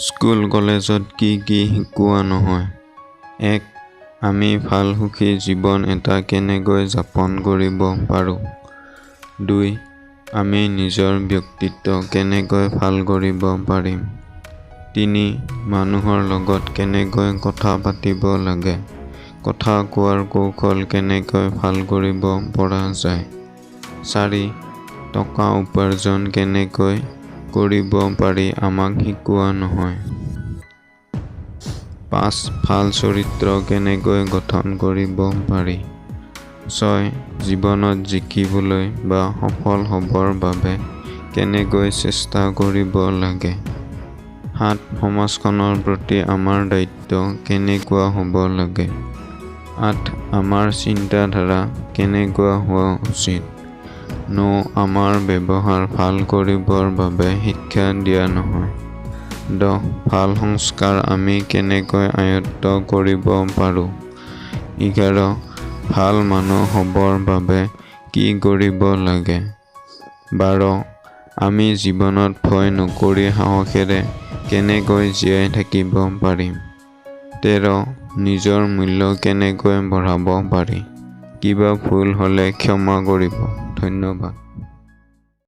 School কলেজত কি শিকোৱা নহয়। 1. আমি ভাল সুখী জীৱন এটা কেনেকৈ যাপন কৰিব পাৰোঁ। 2. আমি নিজৰ ব্যক্তিত্ব কেনেকৈ ভাল কৰিব পাৰিম। 3. মানুহৰ লগত কেনেকৈ কথা পাতিব লাগে। কথা কোৱাৰ কৌশল কেনেকৈ ভাল কৰিব পৰা যায়। 4. টকা উপাৰ্জন কেনেকৈ কৰিব পাৰি আমাক শিকোৱা নহয়। 5. ভাল চৰিত্ৰ কেনেকৈ গঠন কৰিব পাৰি। 6. জীৱনত জিকিবলৈ বা সফল হ'বৰ বাবে কেনেকৈ চেষ্টা কৰিব লাগে। 7. সমাজখনৰ প্ৰতি আমাৰ দায়িত্ব কেনেকুৱা হ'ব লাগে। 8. আমাৰ চিন্তাধাৰা কেনেকুৱা হোৱা উচিত। 9. আমাৰ ব্যৱহাৰ ভাল কৰিবৰ বাবে শিক্ষা দিয়া নহয়। 10. ভাল সংস্কাৰ আমি কেনেকৈ আয়ত্ত কৰিব পাৰোঁ। 11. ভাল মানুহ হ'বৰ বাবে কি কৰিব লাগে। 12. আমি জীৱনত ভয় নকৰি সাহসেৰে কেনেকৈ জীয়াই থাকিব পাৰিম। 13. নিজৰ মূল্য কেনেকৈ বঢ়াব পাৰি। কিবা ভুল হ'লে ক্ষমা কৰিব। ধন্যবাদ।